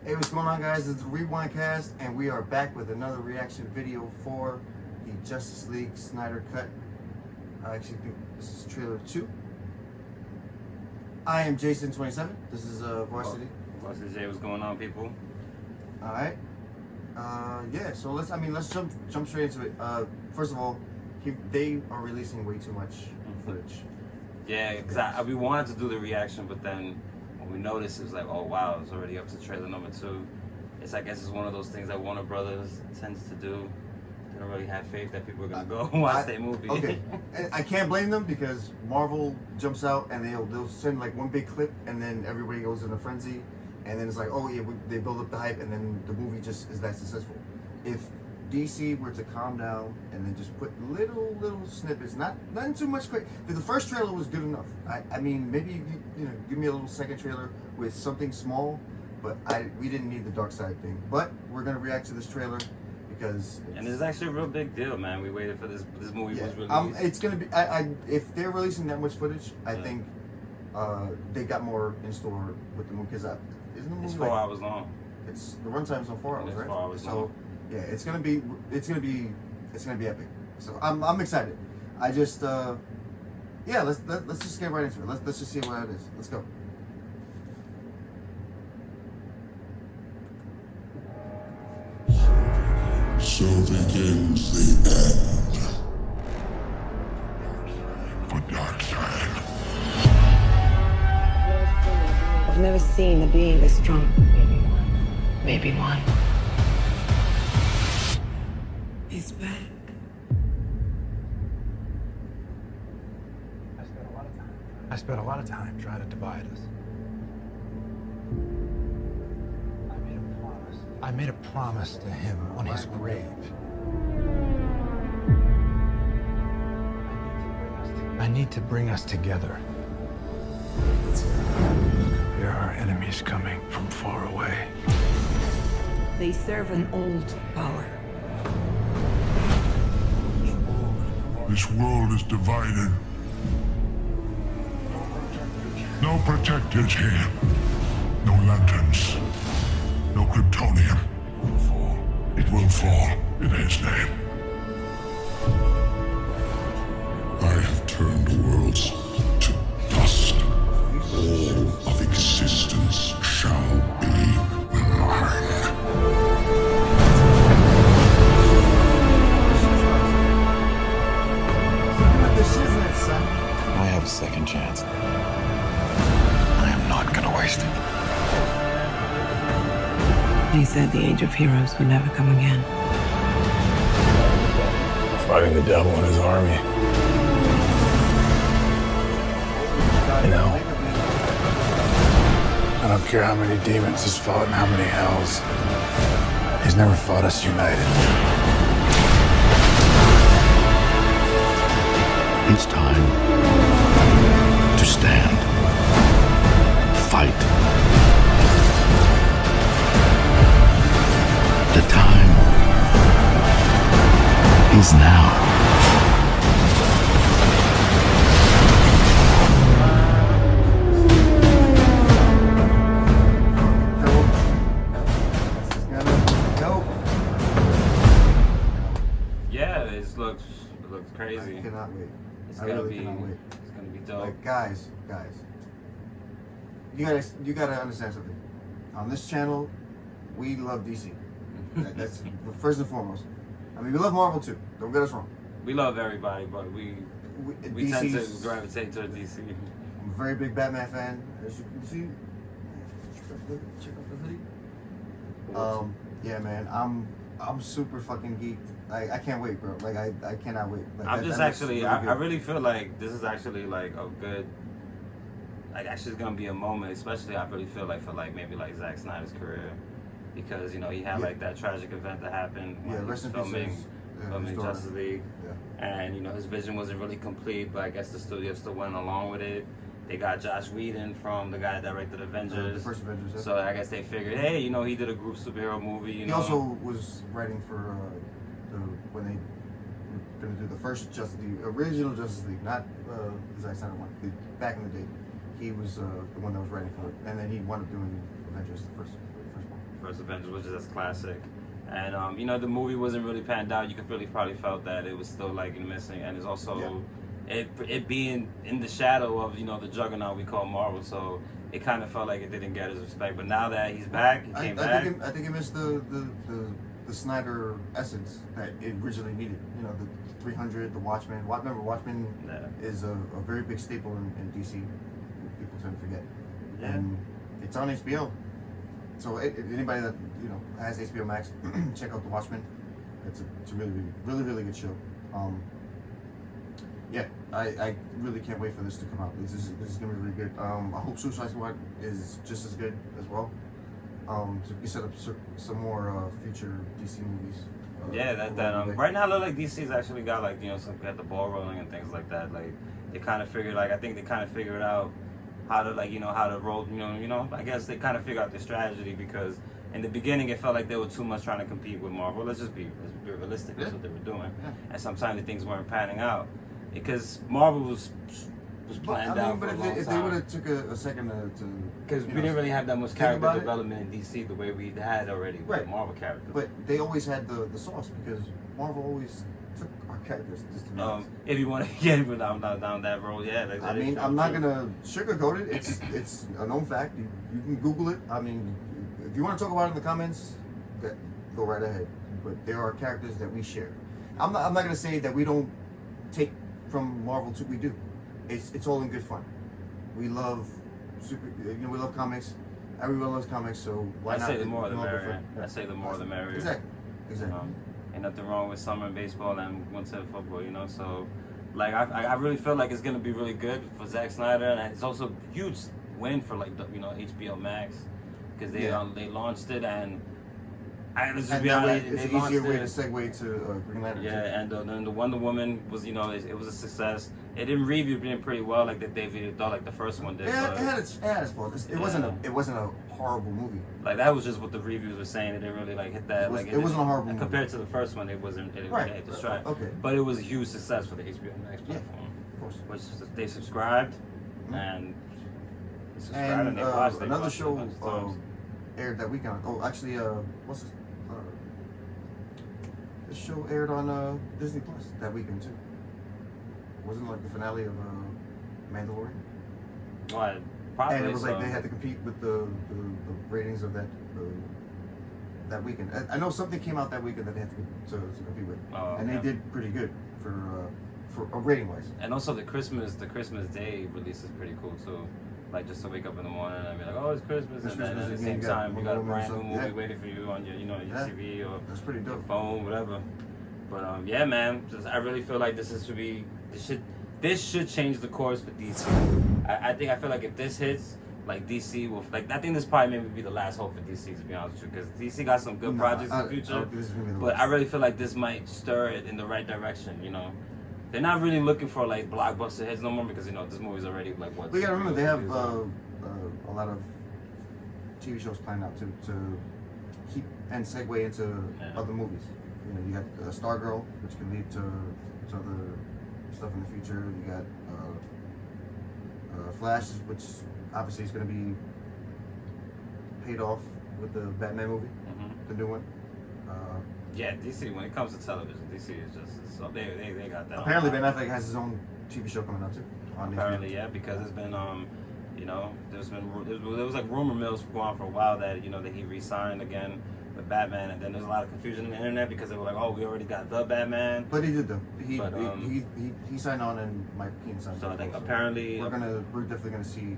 Hey, what's going on, guys? It's the Rewind Cast, and we are back with another reaction video for the Justice League Snyder Cut. I actually think this is trailer 2. I am Jason27. This is Varsity. Varsity J, what's going on, people? All right. Yeah. So let's jump straight into it. First of all, they are releasing way too much footage. Yeah, because we wanted to do the reaction, but then when we noticed, it was like, oh wow, it's already up to trailer number 2. I guess it's one of those things that Warner Brothers tends to do. They don't really have faith that people are gonna go watch their movie. Okay, I can't blame them because Marvel jumps out and they'll send like one big clip, and then everybody goes in a frenzy, and then it's like, oh yeah, they build up the hype, and then the movie just is that successful. If DC were to calm down and then just put little snippets, not too much quick. The first trailer was good enough. I mean, maybe you know, give me a little second trailer with something small, but we didn't need the Dark Side thing. But we're gonna react to this trailer because and it's actually a real big deal, man. We waited for this movie was released. It's gonna be if they're releasing that much footage, I think they got more in store with the movie because isn't the movie it's 4 hours long. It's the runtime's on 4 hours, right? 4 hours so. long. Yeah, it's gonna be epic. So I'm excited. I just yeah, let's just get right into it. Let's just see what it is. Let's go. So begins the end for Darkseid. I've never seen a being this strong. Maybe one. He's back. I spent a lot of time trying to divide us. I made a promise to him on his grave. I need to bring us together. There are enemies coming from far away. They serve an old power. This world is divided. No protectors here. No lanterns. No Kryptonium. It will fall in his name. I have turned worlds to dust. All of existence shall be mine. I have a second chance. I am not gonna waste it. He said the age of heroes would never come again. Fighting the devil and his army. You know, I don't care how many demons he's fought and how many hells. He's never fought us united. It's time to stand, fight. The time is now. Yeah, it looks crazy. I cannot wait. It's I gonna really be cannot wait. it's gonna be dope. Like guys, you gotta understand something. On this channel, we love DC. That's first and foremost. I mean, we love Marvel too. Don't get us wrong. We love everybody, but we tend to gravitate towards DC. I'm a very big Batman fan, as you can see. Check out the hoodie. Yeah, man, I'm super fucking geeked. I can't wait, bro. Like I cannot wait. Like, I'm just actually, I really feel like this is actually like a good, like actually it's gonna be a moment, especially I really feel like for like maybe like Zack Snyder's career, because you know he had like that tragic event that happened when he was filming Justice League, and you know his vision wasn't really complete, but I guess the studio still went along with it. They got Josh Whedon from the guy that directed Avengers. The first Avengers. Yeah. So I guess they figured, hey, you know, he did a group superhero movie. You know, he also was writing for when they were going to do the first Justice League, original Justice League, not the Zack Snyder one. Back in the day, he was the one that was writing for it, and then he wound up doing Avengers, the first one. first Avengers, which is just classic. And you know, the movie wasn't really panned out. You could really probably felt that it was still like missing, and it's also it being in the shadow of, you know, the juggernaut we call Marvel. So it kind of felt like it didn't get his respect. But now that he's back, he came back. I think it missed the Snyder essence that it originally needed. You know, the 300, the Watchmen. Remember, Watchmen is a very big staple in DC. People tend to forget. Yeah. And it's on HBO. So anybody that, you know, has HBO Max, check out the Watchmen. It's a really good show. Yeah, I really can't wait for this to come out. This is gonna be really good. I hope Suicide Squad is just as good as well. So we set up some more future DC movies. Right now, it looks like DC's actually got, like, you know, got the ball rolling and things like that. Like, they kind of figured, like, I think they kind of figured out how to, like, you know, how to roll, you know, I guess they kind of figured out their strategy, because in the beginning it felt like they were too much trying to compete with Marvel. Let's be realistic. That's what they were doing. Yeah. And sometimes the things weren't panning out because Marvel was planned out for a long time. If they would have took a second to because we didn't really have that much character development in DC the way we had already with the Marvel characters. But they always had the sauce, because Marvel always took our characters just to if you want to get down that road, I mean, I'm not gonna sugarcoat it. It's a known fact. You can Google it. I mean, if you want to talk about it in the comments, go right ahead. But there are characters that we share. I'm not gonna say that we don't take from Marvel too. We do. It's all in good fun. We love we love comics. Everyone loves comics, so why not? I say the more the merrier. I say the more the merrier. Exactly. Ain't nothing wrong with summer baseball and winter football, you know. So, like, I really feel like it's gonna be really good for Zack Snyder, and it's also a huge win for, like, the, you know, HBO Max, because they launched it, and let's just be honest, it's an easier way to segue to Green Lantern. Yeah, and then the Wonder Woman was, you know, it was a success. It didn't review pretty well, like David thought, like the first one did. Yeah, it had its faults. It wasn't a horrible movie. Like, that was just what the reviews were saying. It didn't really, like, hit that. It wasn't a horrible movie compared to the first one. It wasn't. It didn't hit the stride. Okay. But it was a huge success for the HBO Max platform. Yeah, of course. Which they subscribed and they watched. Another show aired that weekend. Oh, actually, what's this? This show aired on Disney Plus that weekend too. Wasn't it like the finale of Mandalorian? Well, probably. And it was like they had to compete with the ratings of that weekend. I know something came out that weekend that they had to compete with, and they did pretty good for rating wise. And also the Christmas Day release is pretty cool too. Like, just to wake up in the morning and be like, oh, it's Christmas, and then at the same time you got a brand new movie waiting for you on your, you know, your TV or that's pretty dope. Your phone, whatever. But yeah, man, I really feel like this should change the course for DC. I feel like if this hits, like, DC will, like, I think this probably maybe be the last hope for DC, to be honest with you, because DC got some good projects in the future. But I really feel like this might stir it in the right direction, you know. They're not really looking for, like, blockbuster hits no more, because, you know, this movie's already, like, what? We gotta remember, they have a lot of TV shows planned out to keep and segue into other movies. You know, you got Stargirl, which can lead to other stuff in the future. You got Flash, which obviously is going to be paid off with the Batman movie, the new one. Yeah, DC, when it comes to television, DC is just, so they got that. Apparently Ben Affleck has his own TV show coming out too. Apparently, yeah, because it's been, you know, there was like rumor mills going on for a while that, you know, that he re-signed again with Batman, and then there's a lot of confusion on the internet because they were like, oh, we already got the Batman. But he did though. He signed on, and Mike Keaton signed on. So I think apparently we're definitely gonna see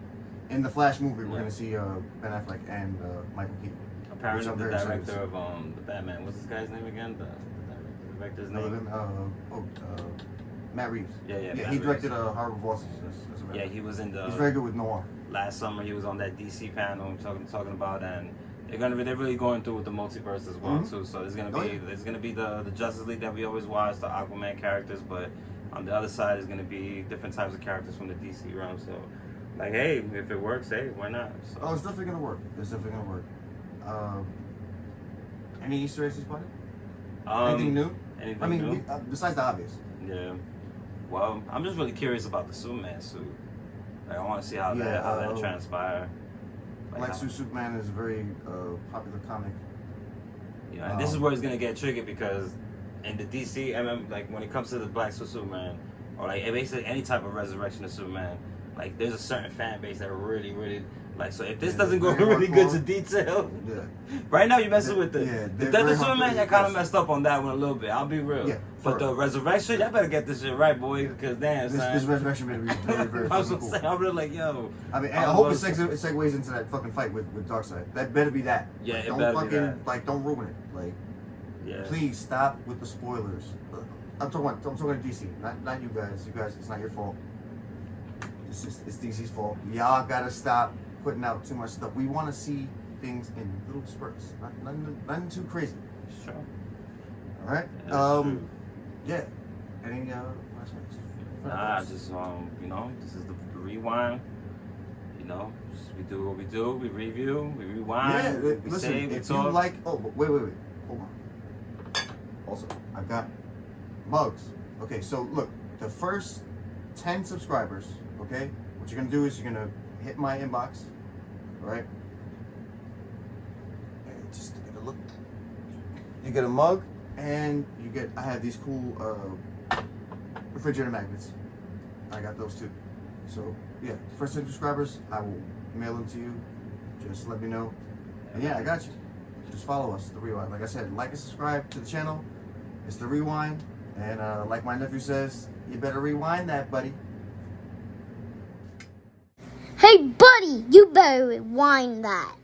in the Flash movie. We're gonna see Ben Affleck and Michael Keaton. Apparently the director of the Batman, what's this guy's name again? The director's name? Matt Reeves. Yeah. He directed Horrible Bosses. He was in the. He's very good with noir. Last summer he was on that DC panel talking about, and they're really going through with the multiverse as well too. So there's gonna be the Justice League that we always watch, the Aquaman characters, but on the other side is gonna be different types of characters from the DC realm. So, like, hey, if it works, hey, why not? So. Oh, it's definitely gonna work. Any Easter eggs you spotted? Anything new? Anything new? Besides the obvious. Yeah. Well, I'm just really curious about the Superman suit. Like, I want to see how that transpire. Like Black how- Suit Superman is a very popular comic. You know, and this is where it's gonna get tricky because in the DC, like when it comes to the Black Suit Superman, or like basically any type of resurrection of Superman, like there's a certain fan base that really, really like. So if this Yeah, doesn't go very really good to hardcore. detail, Yeah. right now you're messing with the Yeah, the they're Death of very Superman. hardcore, Y'all kind of yes. messed up on that one a little bit. I'll be real. Yeah, but for the real. resurrection, y'all better get this shit right, boy, because damn, This son. resurrection better be very, very I was fucking gonna cool. say, I'm really like, yo. I mean, I hope it segues into that fucking fight with Darkseid. That better be that. Yeah, Like, it don't better be fucking that. like don't ruin it. Like, Yeah. please stop with the spoilers. I'm talking to DC, not you guys. You guys, it's not your fault. It's DC's fault. Y'all gotta stop putting out too much stuff. We want to see things in little spurts, nothing too crazy. Sure. All right. That's true. Yeah. Any last words? Nah, just you know, this is the rewind. You know, just we do what we do. We review, we rewind. Yeah. we Listen, say, we if talk. you like, wait, hold on. Also, I've got mugs. Okay, so look, the first 10 subscribers. Okay, what you're gonna do is you're gonna hit my inbox. All right. And just to get a look. You get a mug, and I have these cool refrigerator magnets. I got those too. So yeah, first 10 subscribers, I will mail them to you. Just let me know. And yeah, I got you. Just follow us, The Rewind. Like I said, like and subscribe to the channel. It's The Rewind. And like my nephew says, you better rewind that, buddy. Hey, buddy, you better rewind that.